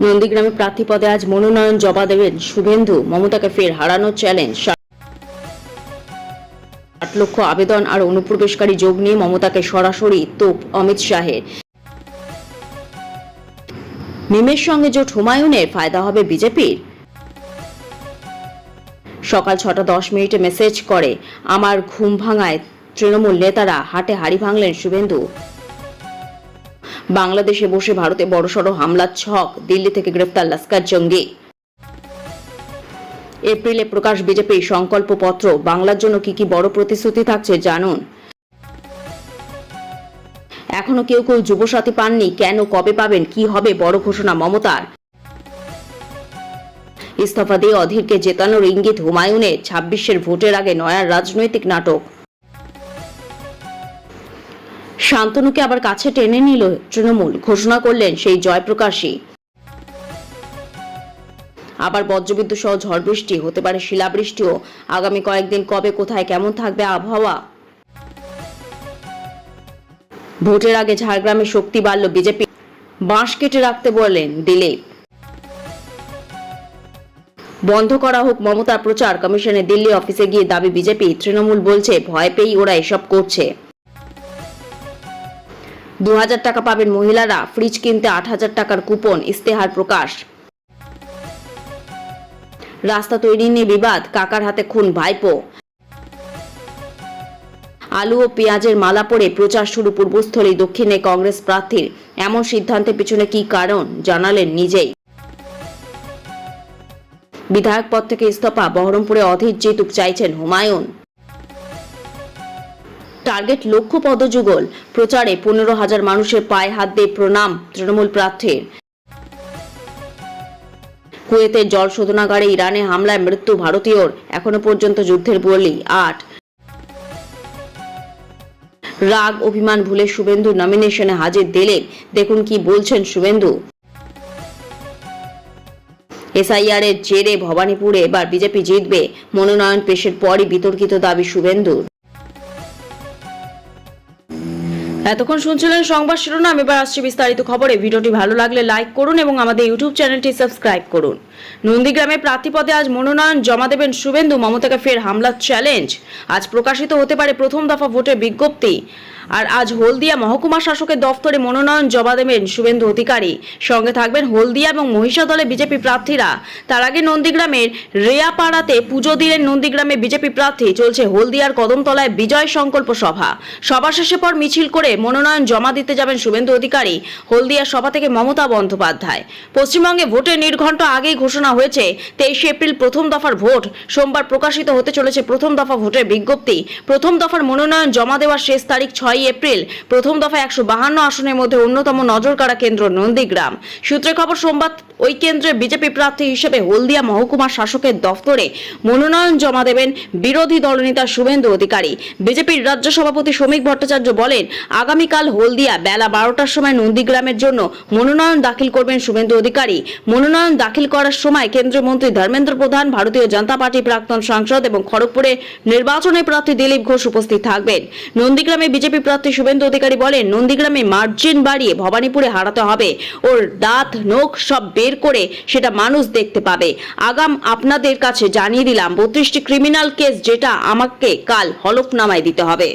নন্দীগ্রামে প্রার্থী পদে আজ মনোনয়ন জমা দেবেন শুভেন্দু। মমতাকে ফের হারানোর চ্যালেঞ্জ। 60 লক্ষ আবেদন আর অনুপ্রবেশকারী যোগ নিয়ে মমতাকে সরাসরি তোপ অমিত শাহের। মিমের সঙ্গে জোট হুমায়ুনের, ফায়দা হবে বিজেপির। সকাল 6:10 মেসেজ করে আমার ঘুম ভাঙায় তৃণমূল নেতারা, হাটে হাড়ি ভাঙলেন শুভেন্দু। বাংলাদেশে বসে ভারতে বড়সড় হামলার ছক, দিল্লি থেকে গ্রেফতার লস্কর জঙ্গি। এপ্রিলে প্রকাশ বিজেপির সংকল্পপত্র, বাংলার জন্য কি কি বড় প্রতিশ্রুতি থাকছে জানুন। এখনো কেউ যুবসাথী পাননি, কেন, কবে পাবেন, কি হবে বড় ঘোষণা মমতার। ইস্তফা দিয়ে অধীরকে জেতানোর ইঙ্গিত হুমায়ুনের, 26-এর ভোটের আগে নয়া রাজনৈতিক নাটক। শান্তনুকে আবার কাছে টেনে নিল তৃণমূল, ঘোষণা করলেন সেই জয়প্রকাশই। আবার বজ্রবিদ্যুৎ সহ ঝড় বৃষ্টি, হতে পারে শিলাবৃষ্টিও। আগামী কয়েকদিন কবে, কোথায়, কেমন থাকবে আবহাওয়া। ভোটের আগে ঝাড়গ্রামে শক্তি বাড়ল বিজেপি, বাঁশ কেটে রাখতে বললেন দিলীপ। বন্ধ করা হোক মমতার প্রচার, কমিশনের দিল্লি অফিসে গিয়ে দাবি বিজেপি। তৃণমূল বলছে ভয় পেয়েই ওরা এসব করছে। 2000 টাকা পাবেন মহিলারা, ফ্রিজ কিনতে 8000 টাকার কুপন, ইস্তেহার প্রকাশ। রাস্তা তৈরি নিয়ে বিবাদ, কাকার হাতে খুন ভাইপো। আলু ও পেঁয়াজের মালা পরে প্রচার শুরু পূর্বস্থলী দক্ষিণে কংগ্রেস প্রার্থীর। এমন সিদ্ধান্তের পিছনে কি কারণ জানালেন নিজেই। বিধায়ক পদ থেকে ইস্তফা, বহরমপুরে অধীর জিতুক চাইছেন হুমায়ুন। টার্গেট লক্ষ্য পদযুগল, প্রচারে 15,000 মানুষের পায়ে হাত দিয়ে প্রণাম তৃণমূল প্রার্থীর। কুয়েতের জল শোধনাগারে ইরানে হামলায় মৃত্যু ভারতীয়র, এখনো পর্যন্ত যুদ্ধের বলি 8। রাগ অভিমান ভুলে শুভেন্দু নমিনেশনে হাজির দিলীপ, দেখুন কি বলছেন শুভেন্দু। এসআইআর এর জেরে ভবানীপুরে এবার বিজেপি জিতবে, মনোনয়ন পেশের পরই বিতর্কিত দাবি শুভেন্দুর। এতক্ষণ শুনছিলেন সংবাদ শিরোনাম, এবার আসছে বিস্তারিত খবরে। ভিডিওটি ভালো লাগলে লাইক করুন এবং আমাদের ইউটিউব চ্যানেলটি সাবস্ক্রাইব করুন। নন্দীগ্রামে প্রার্থী পদে আজ মনোনয়ন জমা দেবেন শুভেন্দু, মমতাকে ফের হামলার চ্যালেঞ্জ। আজ প্রকাশিত হতে পারে প্রথম দফা ভোটের বিজ্ঞপ্তি। আর আজ হলদিয়া মহকুমা শাসকের দফতরে মনোনয়ন জমা দেবেন শুভেন্দু অধিকারী। সঙ্গে থাকবেন হলদিয়া এবং মহিষাদলে বিজেপি প্রার্থীরা। তার আগে নন্দীগ্রামের রেয়াপাড়াতে পুজো দিলেন নন্দীগ্রামে বিজেপি প্রার্থী। চলছে হলদিয়ার কদমতলায় বিজয় সংকল্প সভা। সভা শেষে পর মিছিল করে মনোনয়ন জমা দিতে যাবেন শুভেন্দু অধিকারী। হলদিয়া সভা থেকে মমতা বন্দ্যোপাধ্যায়। পশ্চিমবঙ্গে ভোটের নির্ঘণ্ট আগেই ঘোষণা হয়েছে 23 এপ্রিল প্রথম দফার ভোট। সোমবার প্রকাশিত হতে চলেছে প্রথম দফা ভোটের বিজ্ঞপ্তি। প্রথম দফার মনোনয়ন জমা দেওয়ার শেষ তারিখ 6 এপ্রিল। প্রথম দফায় 152 আসনের মধ্যে অন্যতম নজর কাড়া কেন্দ্র নন্দীগ্রাম। সূত্রে খবর, সোমবার ওই কেন্দ্রে বিজেপি প্রার্থী হিসেবে হলদিয়া মহকুমা শাসকের দফতরে মনোনয়ন জমা দেবেন বিরোধী দলনেতা শুভেন্দু অধিকারী। বিজেপির রাজ্য সভাপতি শ্রমিক ভট্টাচার্য বলেন, আগামীকাল হলদিয়া বেলা 12টার সময় নন্দীগ্রামের জন্য মনোনয়ন দাখিল করবেন শুভেন্দু অধিকারী। মনোনয়ন দাখিল করার সময় কেন্দ্রীয় মন্ত্রী ধর্মেন্দ্র প্রধান, ভারতীয় জনতা পার্টি প্রাক্তন সাংসদ এবং খড়গপুরে নির্বাচনের প্রার্থী দিলীপ ঘোষ উপস্থিত থাকবেন। নন্দীগ্রামে বিজেপি প্রার্থী শুভেন্দু অধিকারী বলেন, নন্দীগ্রামে মার্জিন বাড়িয়ে ভবানীপুরে হারাতে হবে। ওর দাঁত নখ সব বের করে সেটা মানুষ দেখতে পাবে। আগাম আপনাদের কাছে জানিয়ে দিলাম 32টি ক্রিমিনাল কেস, যেটা আমাকে কাল হলফনামায় দিতে হবে।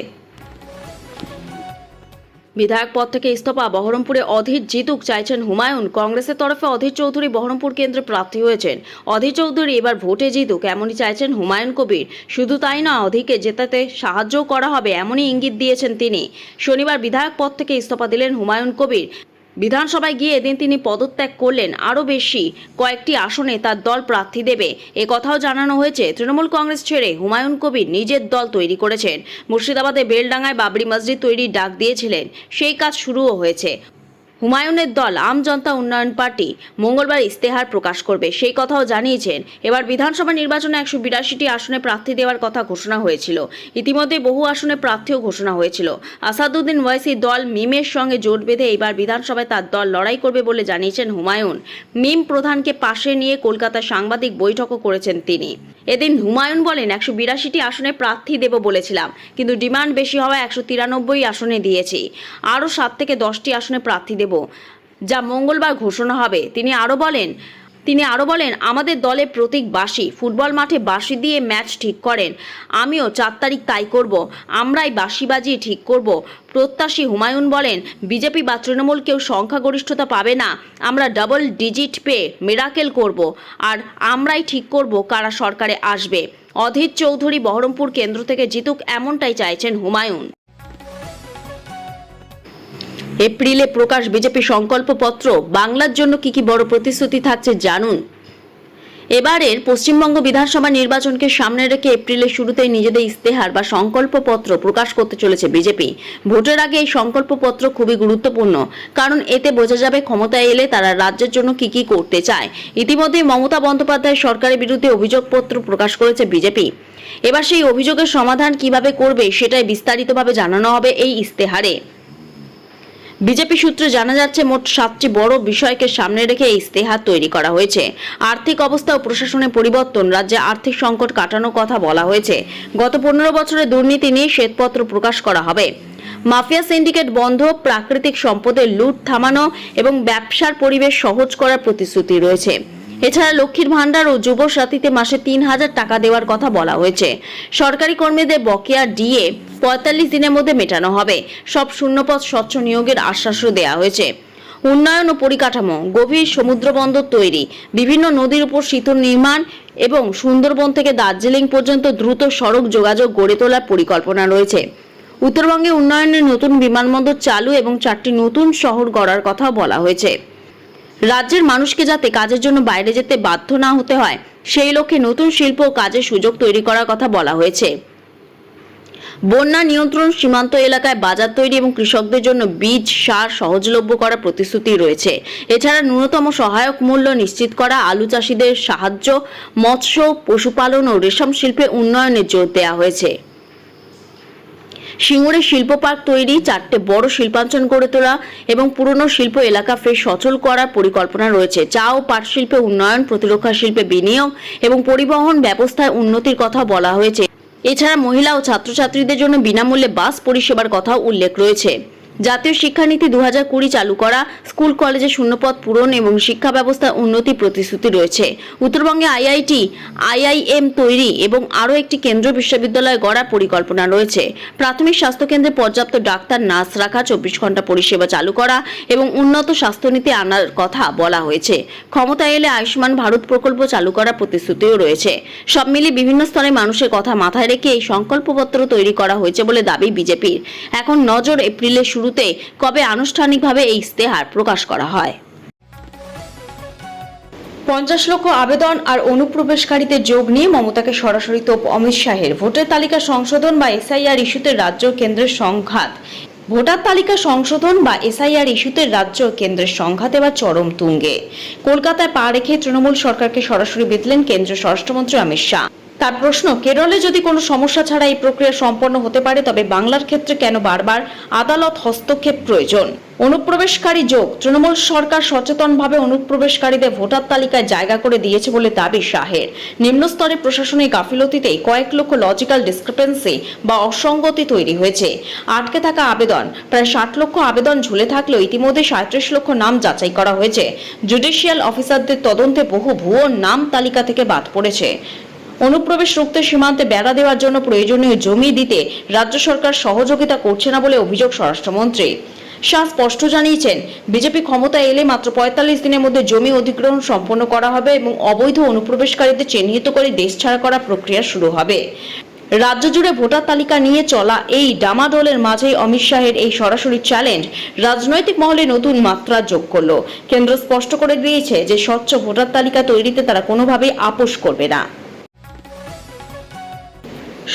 বিধায়ক পদ থেকে ইস্তফা, বহরমপুরে অধীর জিতুক চাইছেন হুমায়ুন। কংগ্রেসের তরফে অধীর চৌধুরী বহরমপুর কেন্দ্রে প্রার্থী হয়েছেন। অধীর চৌধুরী এবার ভোটে জিতুক, এমনই চাইছেন হুমায়ুন কবির। শুধু তাই নয়, অধীরকে জেতাতে সাহায্যও করা হবে, এমনই ইঙ্গিত দিয়েছেন তিনি। শনিবার বিধায়ক পদ থেকে ইস্তফা দিলেন হুমায়ুন কবির। বিধানসভায় গিয়ে এদিন তিনি পদত্যাগ করলেন। আরও বেশি কয়েকটি আসনে তার দল প্রার্থী দেবে, এ কথাও জানানো হয়েছে। তৃণমূল কংগ্রেস ছেড়ে হুমায়ুন কবির নিজের দল তৈরি করেছেন। মুর্শিদাবাদে বেলডাঙ্গায় বাবরি মসজিদ তৈরির ডাক দিয়েছিলেন, সেই কাজ শুরুও হয়েছে। হুমায়ুনের দল আম জনতা উন্নয়ন পার্টি মঙ্গলবার ইস্তেহার প্রকাশ করবে, সেই কথাও জানিয়েছেন। এবার বিধানসভা নির্বাচনে 182টি আসনে প্রার্থী দেওয়ার কথা ঘোষণা হয়েছিল। ইতিমধ্যে বহু আসনে প্রার্থীও ঘোষণা হয়েছিল। আসাদুদ্দিন ওয়াইসির দল মিমের সঙ্গে জোট বেঁধে এবার বিধানসভায় তার দল লড়াই করবে বলে জানিয়েছেন হুমায়ুন। মিম প্রধানকে পাশে নিয়ে কলকাতায় সাংবাদিক বৈঠকও করেছেন তিনি। এদিন হুমায়ুন বলেন, 182টি আসনে প্রার্থী দেব বলেছিলাম, কিন্তু ডিমান্ড বেশি হওয়ায় 193 আসনে দিয়েছি। আরও 7 থেকে 10টি আসনে প্রার্থী দেব। যা মঙ্গলবার ঘোষণা হবে। তিনি আরও বলেন আমাদের দলে প্রতীক বাঁশি, ফুটবল মাঠে বাঁশি দিয়ে ম্যাচ ঠিক করেন, আমিও 4 তারিখ তাই করব, আমরাই বাঁশি বাজিয়ে ঠিক করব। প্রত্যাশী হুমায়ুন বলেন বিজেপি বা তৃণমূল কেউ সংখ্যাগরিষ্ঠতা পাবে না, আমরা ডাবল ডিজিট পেয়ে মিরাকেল করব, আর আমরাই ঠিক করব কারা সরকারে আসবে। অধীর চৌধুরী বহরমপুর কেন্দ্র থেকে জিতুক, এমনটাই চাইছেন হুমায়ুন। এপ্রিলে প্রকাশ বিজেপি সংকল্পপত্র, বাংলার জন্য কি বড় প্রতিশ্রুতি থাকছে জানুন। এবারের পশ্চিমবঙ্গ বিধানসভা নির্বাচনকে সামনে রেখে এপ্রিলের শুরুতেই নিজেদের ইস্তেহার বা সংকল্পপত্র প্রকাশ করতে চলেছে বিজেপি। ভোটের আগে এই সংকল্পপত্র খুবই গুরুত্বপূর্ণ, কারণ এতে বোঝা যাবে ক্ষমতায় এলে তারা রাজ্যের জন্য কি করতে চায়। ইতিমধ্যে মমতা বন্দ্যোপাধ্যায় সরকারের বিরুদ্ধে অভিযোগপত্র প্রকাশ করেছে বিজেপি। এবার সেই অভিযোগের সমাধান কিভাবে করবে সেটাই বিস্তারিতভাবে জানানো হবে এই ইস্তেহারে। বিজেপি সূত্রে জানা যাচ্ছে মোট 7টি বড় বিষয়কে সামনে রেখে এই ইস্তেহার তৈরি করা হয়েছে। আর্থিক অবস্থা ও প্রশাসনের পরিবর্তন, রাজ্যে আর্থিক সংকট কাটানোর কথা বলা হয়েছে। গত 15 বছরের দুর্নীতি নিয়ে শ্বেতপত্র প্রকাশ করা হবে। মাফিয়া সিন্ডিকেট বন্ধ, প্রাকৃতিক সম্পদের লুট থামানো এবং ব্যবসার পরিবেশ সহজ করার প্রতিশ্রুতি রয়েছে। এছাড়া লক্ষ্মীর ভান্ডার ও যুব সাথীতে মাসে 3000 টাকা দেওয়ার কথা বলা হয়েছে। সরকারি কর্মীদের বকেয়া ডিএ 45 দিনের মধ্যে মেটানো হবে। সব শূন্যপদ স্বচ্ছ নিয়োগের আশ্বাসও দেওয়া হয়েছে। উন্নয়ন ও পরিকাঠামো, গভীর সমুদ্রবন্দর তৈরি, বিভিন্ন নদীর উপর সেতু নির্মাণ এবং সুন্দরবন থেকে দার্জিলিং পর্যন্ত দ্রুত সড়ক যোগাযোগ গড়ে তোলার পরিকল্পনা রয়েছে। উত্তরবঙ্গে উন্নয়নের নতুন বিমানবন্দর চালু এবং 4টি নতুন শহর গড়ার কথা বলা হয়েছে। রাজ্যের মানুষকে যাতে কাজের জন্য বাইরে যেতে বাধ্য না হতে হয়, সেই লক্ষ্যে নতুন শিল্প ও কাজের সুযোগ তৈরি করার কথা বলা হয়েছে। বন্যা নিয়ন্ত্রণ, সীমান্ত এলাকায় বাজার তৈরি এবং কৃষকদের জন্য বীজ, সার সহজলভ্য করার প্রতিশ্রুতি রয়েছে। এছাড়া ন্যূনতম সহায়ক মূল্য নিশ্চিত করা, আলু চাষিদের সাহায্য, মৎস্য, পশুপালন ও রেশম শিল্পে উন্নয়নে জোর দেওয়া হয়েছে। সিঙ্গুরে শিল্প পার্ক তৈরি, 4টে বড় শিল্পাঞ্চল গড়ে তোলা এবং পুরনো শিল্প এলাকা ফের সচল করার পরিকল্পনা রয়েছে। চা ও পাট শিল্পে উন্নয়ন, প্রতিরক্ষা শিল্পে বিনিয়োগ এবং পরিবহন ব্যবস্থায় উন্নতির কথা বলা হয়েছে। এছাড়া মহিলা ও ছাত্রছাত্রীদের জন্য বিনামূল্যে বাস পরিষেবার কথাও উল্লেখ রয়েছে। জাতীয় শিক্ষানীতি 2020 চালু করা, স্কুল কলেজে শূন্যপদ পূরণ এবং শিক্ষা ব্যবস্থার উন্নতি প্রতিশ্রুতি রয়েছে। উত্তরবঙ্গে আইআইটি, আইআইএম তৈরি এবং আরও একটি কেন্দ্রীয় বিশ্ববিদ্যালয় গড়ার পরিকল্পনা রয়েছে। প্রাথমিক স্বাস্থ্যকেন্দ্রে পর্যাপ্ত ডাক্তার, নার্স রাখা, 24 ঘন্টা পরিষেবা চালু করা এবং উন্নত স্বাস্থ্যনীতি আনার কথা বলা হয়েছে। ক্ষমতায় এলে আয়ুষ্মান ভারত প্রকল্প চালু করার প্রতিশ্রুতিও রয়েছে। সব মিলিয়ে বিভিন্ন স্তরে মানুষের কথা মাথায় রেখে এই সংকল্পপত্র তৈরি করা হয়েছে বলে দাবি বিজেপির। এখন নজর এপ্রিলের শুরুতে কবে আনুষ্ঠানিকভাবে এই ইস্তেহার প্রকাশ করা হয়। 50 লক্ষ আবেদন আর অনুপ্রবেশকারীদের যোগ নিয়ে মমতাকে সরাসরি তোপ অমিত শাহের। ভোটার তালিকা সংশোধন বা এসআইআর ইস্যুতে রাজ্য কেন্দ্রের সংঘাত। ভোটার তালিকা সংশোধন বা এসআইআর ইস্যুতে রাজ্য কেন্দ্রের সংঘাত এবার চরম তুঙ্গে। কলকাতায় পা রেখে তৃণমূল সরকারকে সরাসরি বিঁধলেন কেন্দ্রীয় স্বরাষ্ট্রমন্ত্রী অমিত শাহ। তার প্রশ্ন, কেরলে যদি কোনো সমস্যা ছাড়া এই প্রক্রিয়া সম্পন্ন হতে পারে, তবে বাংলার ক্ষেত্রে কেন বারবার আদালত হস্তক্ষেপ প্রয়োজন? অনুপ্রবেশকারী যোগ, তৃণমূল সরকার সচেতনভাবে অনুপ্রবেশকারীদের ভোটার তালিকায় জায়গা করে দিয়েছে বলে দাবি শাহের। নিম্নস্তরে প্রশাসনিক গাফিলতিতেই কয়েক লক্ষ লজিক্যাল ডিসক্রিপেন্সি বা অসঙ্গতি তৈরি হয়েছে। আটকে থাকা আবেদন, প্রায় 60 লক্ষ আবেদন ঝুলে থাকলেও ইতিমধ্যে 37 লক্ষ নাম যাচাই করা হয়েছে। জুডিশিয়াল অফিসারদের তদন্তে বহু ভুয়ো নাম তালিকা থেকে বাদ পড়েছে। অনুপ্রবেশ রুখতে সীমান্তে বেড়া দেওয়ার জন্য প্রয়োজনীয় জমি দিতে রাজ্য সরকার সহযোগিতা করছে না বলে অভিযোগ স্বরাষ্ট্রমন্ত্রী। শাহ স্পষ্ট জানিয়েছেন, বিজেপি ক্ষমতায় এলে মাত্র 45 দিনের মধ্যে জমি অধিগ্রহণ সম্পন্ন করা হবে এবং অবৈধ অনুপ্রবেশকারীদের চিহ্নিত করে দেশ ছাড়া করার প্রক্রিয়া শুরু হবে। রাজ্য জুড়ে ভোটার তালিকা নিয়ে চলা এই ডামাডোলের মাঝেই অমিত শাহের এই সরাসরি চ্যালেঞ্জ রাজনৈতিক মহলে নতুন মাত্রা যোগ করল। কেন্দ্র স্পষ্ট করে দিয়েছে যে স্বচ্ছ ভোটার তালিকা তৈরিতে তারা কোনোভাবেই আপোষ করবে না।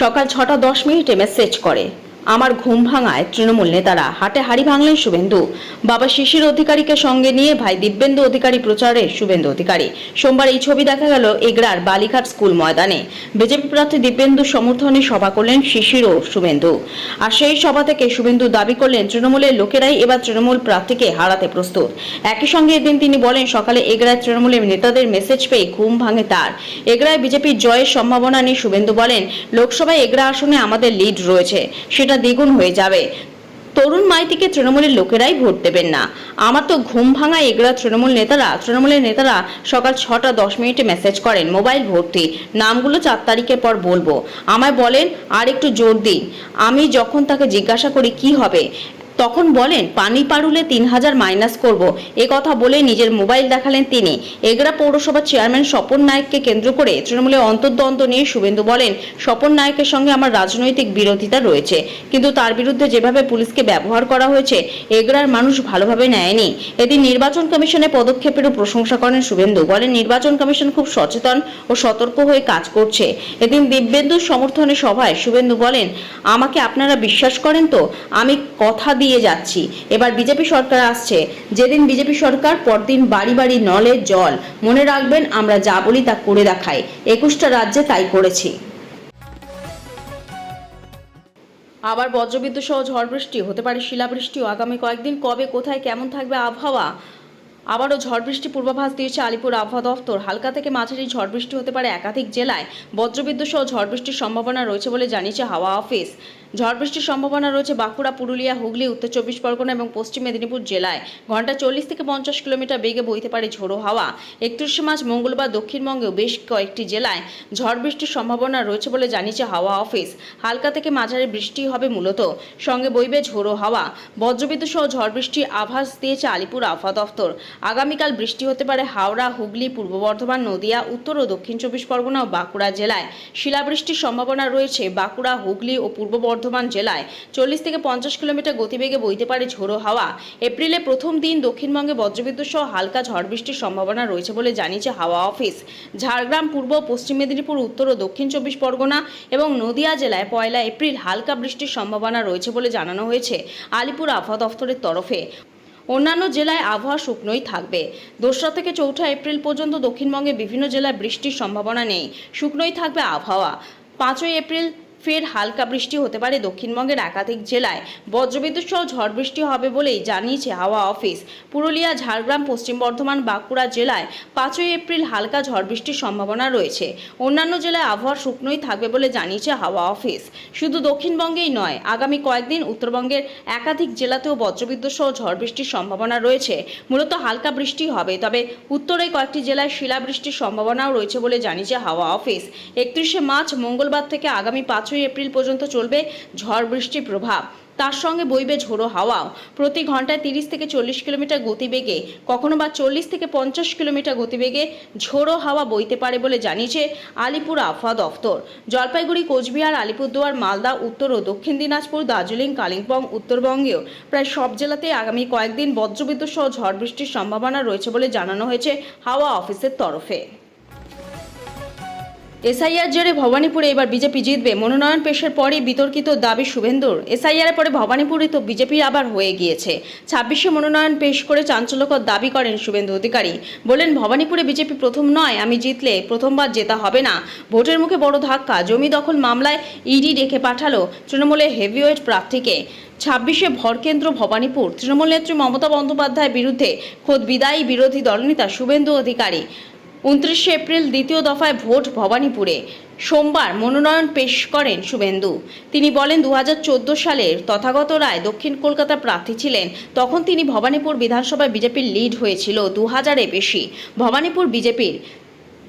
সকাল 6:10 মেসেজ করে, আমার ঘুম ভাঙায় তৃণমূল নেতারা। হাটে হাড়ি ভাঙলেন শুভেন্দু। বাবা শিশির অধিকারীকে সঙ্গে নিয়ে ভাই দিব্যেন্দু অধিকারী প্রচারে শুভেন্দু অধিকারী। সোমবার এই ছবি দেখা গেল এগরার বালিঘাট স্কুল ময়দানে। বিজেপি প্রার্থী দিব্যেন্দু সমর্থনে সভা করলেন শিশির ও শুভেন্দু। আর সেই সভা থেকে শুভেন্দু দাবি করলেন তৃণমূলের লোকেরাই এবার তৃণমূল প্রার্থীকে হারাতে প্রস্তুত। একই সঙ্গে এদিন তিনি বলেন, সকালে এগরায় তৃণমূলের নেতাদের মেসেজ পেয়ে ঘুম ভাঙে তার। এগরায় বিজেপির জয়ের সম্ভাবনা নিয়ে শুভেন্দু বলেন, লোকসভায় এগরা আসনে আমাদের লিড রয়েছে, সেটা দ্বিগুণ হয়ে যাবে। তরুণ মাইতিকে তৃণমূলের লোকেরাই ভোট দেবেন না। আমার তো ঘুম ভাঙা এগরা তৃণমূলের নেতারা সকাল 6:10 মেসেজ করেন মোবাইল ভর্তি, নামগুলো 4 তারিখের পর বলবো, আমায় বলেন আর একটু জোর দিন। আমি যখন তাকে জিজ্ঞাসা করি কি হবে, তখন বলেন পানি পারুলে 3000 মাইনাস করব। এ কথা বলে নিজের মোবাইল দেখালেন তিনি। এগরা পৌরসভার চেয়ারম্যান স্বপন নায়ককে কেন্দ্র করে তৃণমূলের অন্তর্দ্বন্দ্ব নিয়ে শুভেন্দু বলেন, স্বপন নায়কের সঙ্গে আমার রাজনৈতিক বিরোধিতা রয়েছে, কিন্তু তার বিরুদ্ধে যেভাবে পুলিশকে ব্যবহার করা হয়েছে এগরার মানুষ ভালোভাবে নেয়নি। এদিন নির্বাচন কমিশনের পদক্ষেপেরও প্রশংসা করেন শুভেন্দু, বলেন নির্বাচন কমিশন খুব সচেতন ও সতর্ক হয়ে কাজ করছে। এদিন দিব্যেন্দুর সমর্থনে সভায় শুভেন্দু বলেন, আমাকে আপনারা বিশ্বাস করেন তো? আমি কথা দিয়ে যাচ্ছি, এবার বিজেপি সরকার আসছে। যেদিন বিজেপি সরকার পরদিন বাড়ি বাড়ি নলে জল। মনে রাখবেন আমরা যা বলি তা করে দেখাই। 21টা রাজ্যে তাই করেছি। আবার বজ্রবিদ্যুৎ সহ ঝড় বৃষ্টি, হতে পারে শিলাবৃষ্টিও আগামী কয়েকদিন। কবে কোথায় কেমন থাকবে আবহাওয়া? আবারও ঝড় বৃষ্টি পূর্বাভাস দিয়েছে আলিপুর আবহাওয়া দফতর। হালকা থেকে মাঝারি ঝড় বৃষ্টি হতে পারে একাধিক জেলায়। বজ্রবিদ্যুৎ সহ ঝড় বৃষ্টির সম্ভাবনা রয়েছে বলে জানিয়েছে হাওয়া অফিস। ঝড় বৃষ্টির সম্ভাবনা রয়েছে বাঁকুড়া, পুরুলিয়া, হুগলি, উত্তর 24 পরগনা এবং পশ্চিম মেদিনীপুর জেলায়। ঘন্টায় 40 থেকে 50 কিলোমিটার বেগে বইতে পারে ঝোড়ো হাওয়া। 31 মার্চ মঙ্গলবার দক্ষিণবঙ্গেও বেশ কয়েকটি জেলায় ঝড় বৃষ্টির সম্ভাবনা রয়েছে বলে জানিয়েছে হাওয়া অফিস। হালকা থেকে মাঝারি বৃষ্টি হবে মূলত, সঙ্গে বইবে ঝোড়ো হাওয়া। বজ্রবিদ্যুৎ সহ ঝড় বৃষ্টির আভাস দিয়েছে আলিপুর আবহাওয়া দফতর। আগামীকাল বৃষ্টি হতে পারে হাওড়া, হুগলি, পূর্ব বর্ধমান, নদিয়া, উত্তর ও দক্ষিণ 24 পরগনা ও বাঁকুড়া জেলায়। শিলাবৃষ্টির সম্ভাবনা রয়েছে বাঁকুড়া, হুগলি ও পূর্ব বর্ধমান জেলায়। 40 থেকে 50 কিলোমিটার গতিবেগে বইতে পারে ঝোড়ো হাওয়া। এপ্রিলে প্রথম দিন দক্ষিণবঙ্গে বজ্রবিদ্যুৎ সহ হালকা ঝড় বৃষ্টির সম্ভাবনা রয়েছে বলে জানিয়েছে হাওয়া অফিস। ঝাড়গ্রাম, পূর্ব পশ্চিম মেদিনীপুর, উত্তর ও দক্ষিণ 24 পরগনা এবং নদিয়া জেলায় 1 এপ্রিল হালকা বৃষ্টির সম্ভাবনা রয়েছে বলে জানানো হয়েছে আলিপুর আবহাওয়া দফতরের তরফে। অন্যান্য জেলায় আবহাওয়া শুকনোই থাকবে। 2রা থেকে 4 এপ্রিল পর্যন্ত দক্ষিণবঙ্গে বিভিন্ন জেলায় বৃষ্টির সম্ভাবনা নেই, শুকনোই থাকবে আবহাওয়া। 5 এপ্রিল ফের হালকা বৃষ্টি হতে পারে দক্ষিণবঙ্গের একাধিক জেলায়। বজ্রবিদ্যুৎ সহ ঝড় বৃষ্টি হবে বলেই জানিয়েছে হাওয়া অফিস। পুরুলিয়া, ঝাড়গ্রাম, পশ্চিম বর্ধমান, বাঁকুড়া জেলায় 5 এপ্রিল হালকা ঝড় বৃষ্টির সম্ভাবনা রয়েছে। অন্যান্য জেলায় আবহাওয়া শুকনোই থাকবে বলে জানিয়েছে হাওয়া অফিস। শুধু দক্ষিণবঙ্গেই নয়, আগামী কয়েকদিন উত্তরবঙ্গের একাধিক জেলাতেও বজ্রবিদ্যুৎ সহ ঝড় বৃষ্টির সম্ভাবনা রয়েছে। মূলত হালকা বৃষ্টি হবে, তবে উত্তরে কয়েকটি জেলায় শিলাবৃষ্টির সম্ভাবনাও রয়েছে বলে জানিয়েছে হাওয়া অফিস। 31 মার্চ মঙ্গলবার থেকে আগামী 5 এপ্রিল পর্যন্ত চলবে ঝড় বৃষ্টির প্রভাব। তার সঙ্গে বইবে ঝোড়ো হাওয়াও। প্রতি ঘন্টায় 30 থেকে 40 কিলোমিটার গতিবেগে, কখনো বা 40 থেকে 50 কিলোমিটার গতিবেগে ঝোড়ো হাওয়া বইতে পারে বলে জানিয়েছে আলিপুর আবহাওয়া দফতর। জলপাইগুড়ি, কোচবিহার, আলিপুরদুয়ার, মালদা, উত্তর ও দক্ষিণ দিনাজপুর, দার্জিলিং, কালিম্পং, উত্তরবঙ্গেও প্রায় সব জেলাতে আগামী কয়েকদিন বজ্রবিদ্যুৎ সহ ঝড় বৃষ্টির সম্ভাবনা রয়েছে বলে জানানো হয়েছে হাওয়া অফিসের তরফে। এসআইআর জেরে ভবানীপুরে এবার বিজেপি জিতবে, মনোনয়ন পেশের পরই বিতর্কিত দাবি শুভেন্দুর। এসআইআরের পরে ভবানীপুরে তো বিজেপি আবার হয়ে গিয়েছে। 26 মনোনয়ন পেশ করে চাঞ্চল্যকর দাবি করেন শুভেন্দু অধিকারী। বলেন, ভবানীপুরে বিজেপি প্রথম নয়, আমি জিতলে প্রথমবার জেতা হবে না। ভোটের মুখে বড় ধাক্কা, জমি দখল মামলায় ইডি ডেকে পাঠালো তৃণমূলের হেভিওয়েট প্রার্থীকে। 26 ভরকেন্দ্র ভবানীপুর। তৃণমূল নেত্রী মমতা বন্দ্যোপাধ্যায়ের বিরুদ্ধে খোদ বিদায়ী বিরোধী দলনেতা শুভেন্দু অধিকারী। 29 এপ্রিল দ্বিতীয় দফায় ভোট ভবানীপুরে। সোমবার মনোনয়ন পেশ করেন শুভেন্দু। তিনি বলেন, 2014 সালের তথাগত রায় দক্ষিণ কলকাতার প্রার্থী ছিলেন। তখন তিনি ভবানীপুর বিধানসভায় বিজেপির লিড হয়েছিল 2000-এ বেশি। ভবানীপুর বিজেপির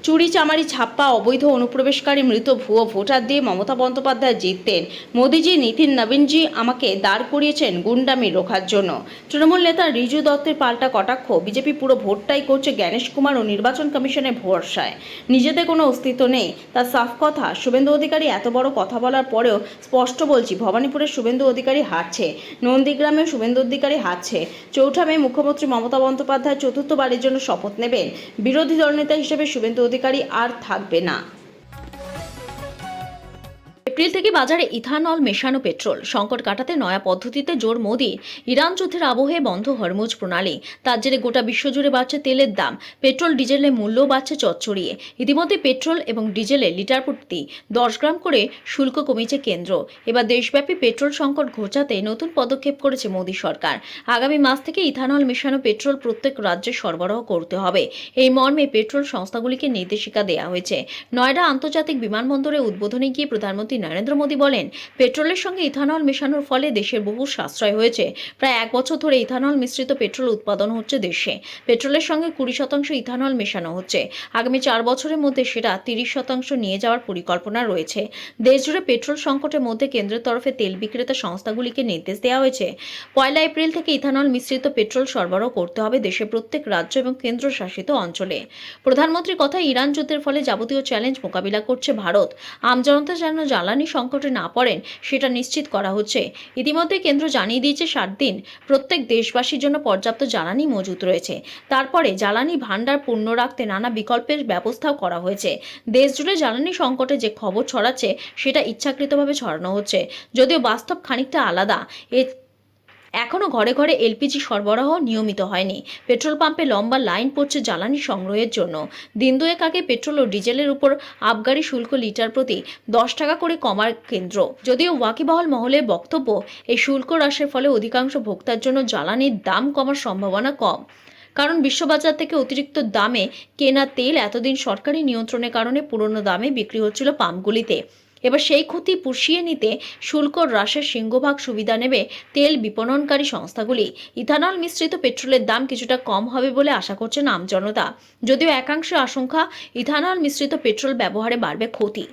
চুরি চামারি ছাপ্পা অবৈধ অনুপ্রবেশকারী মৃত ভুয়ো ভোটার দিয়ে মমতা বন্দ্যোপাধ্যায় জিততেন। মোদিজি, নিতিন নবীনজি আমাকে দাঁড় করিয়েছেন গুন্ডামি রোখার জন্য। তৃণমূল নেতা রিজু দত্তের পাল্টা কটাক্ষ, বিজেপি পুরো ভোটটাই করছে জ্ঞানেশ কুমার ও নির্বাচন কমিশনের ভরসায়, নিজেদের কোনো অস্তিত্ব নেই, তার সাফ কথা। শুভেন্দু অধিকারী এত বড় কথা বলার পরেও স্পষ্ট বলছি, ভবানীপুরের শুভেন্দু অধিকারী হারছে, নন্দীগ্রামে শুভেন্দু অধিকারী হারছে। 4 মে মুখ্যমন্ত্রী মমতা বন্দ্যোপাধ্যায় চতুর্থবারের জন্য শপথ নেবেন। বিরোধী দলনেতা হিসেবে শুভেন্দু অধিকারী আর থাকবে না। এপ্রিল থেকে বাজারে ইথানল মেশানো পেট্রোল সংকট কাটাতে নয়া পদ্ধতিতে জোর মোদি। ইরান যুদ্ধের আবহে বন্ধ হরমুজ প্রণালী, তার জেরে গোটা বিশ্বজুড়ে বাড়ছে তেলের দাম। পেট্রোল ডিজেলের মূল্যও বাড়ছে চচ্চড়িয়ে। ইতিমধ্যে পেট্রোল এবং ডিজেলের লিটার প্রতি 10 গ্রাম করে শুল্ক কমিয়েছে কেন্দ্র। এবার দেশব্যাপী পেট্রোল সংকট ঘোচাতে নতুন পদক্ষেপ করেছে মোদী সরকার। আগামী মাস থেকে ইথানল মেশানো পেট্রোল প্রত্যেক রাজ্যে সরবরাহ করতে হবে, এই মর্মে পেট্রোল সংস্থাগুলিকে নির্দেশিকা দেওয়া হয়েছে। নয়ডা আন্তর্জাতিক বিমানবন্দরে উদ্বোধনে গিয়ে প্রধানমন্ত্রী নরেন্দ্র মোদী বলেন, পেট্রোলের সঙ্গে ইথানল মেশানোর ফলে দেশের বহু সাশ্রয় হয়েছে। প্রায় 1 বছর ধরে ইথানল মিশ্রিত পেট্রোল উৎপাদন হচ্ছে দেশে। পেট্রোলের সঙ্গে 20% ইথানল মেশানো হচ্ছে। আগামী 4 বছরের মধ্যে সেটা 30% নিয়ে যাওয়ার পরিকল্পনা রয়েছে। দেশজুড়ে পেট্রোল সংকটের মধ্যে কেন্দ্রের তরফে তেল বিক্রেতা সংস্থাগুলিকে নির্দেশ দেওয়া হয়েছে, 1 এপ্রিল থেকে ইথানল মিশ্রিত পেট্রোল সরবরাহ করতে হবে দেশের প্রত্যেক রাজ্য এবং কেন্দ্রশাসিত অঞ্চলে। প্রধানমন্ত্রীর কথা, ইরান যুদ্ধের ফলে যাবতীয় চ্যালেঞ্জ মোকাবিলা করছে ভারত। আমজনতা যেন জ্বালানি সংকটে না পড়েন সেটা নিশ্চিত করা হচ্ছে। ইতিমধ্যে কেন্দ্র জানিয়ে দিয়েছে 7 দিন প্রত্যেক দেশবাসীর জন্য পর্যাপ্ত জ্বালানি মজুত রয়েছে। তারপরে জ্বালানি ভাণ্ডার পূর্ণ রাখতে নানা বিকল্পের ব্যবস্থাও করা হয়েছে। দেশজুড়ে জ্বালানি সংকটে যে খবর ছড়াচ্ছে সেটা ইচ্ছাকৃতভাবে ছড়ানো হচ্ছে, যদিও বাস্তব খানিকটা আলাদা। এখনও ঘরে ঘরে এলপিজি সরবরাহ নিয়মিত হয়নি। পেট্রোল পাম্পে লম্বা লাইন পড়ছে জ্বালানি সংগ্রহের জন্য। দিন দুয়েক আগে পেট্রোল ও ডিজেলের উপর আবগারি শুল্ক লিটার প্রতি 10 টাকা করে কমার কেন্দ্র। যদিও ওয়াকিবহাল মহলের বক্তব্য, এই শুল্ক হ্রাসের ফলে অধিকাংশ ভোক্তার জন্য জ্বালানির দাম কমার সম্ভাবনা কম। কারণ বিশ্ববাজার থেকে অতিরিক্ত দামে কেনা তেল এতদিন সরকারি নিয়ন্ত্রণের কারণে পুরনো দামে বিক্রি হচ্ছিল পাম্পগুলিতে। এবার সেই ক্ষতি পুষিয়ে নিতে শুল্ক হ্রাসের সিংহভাগ সুবিধা নেবে তেল বিপণনকারী সংস্থাগুলি। ইথানল মিশ্রিত পেট্রোলের দাম কিছুটা কম হবে বলে আশা করছেন আমজনতা। যদিও একাংশের আশঙ্কা, ইথানল মিশ্রিত পেট্রোল ব্যবহারে বাড়বে ক্ষতি।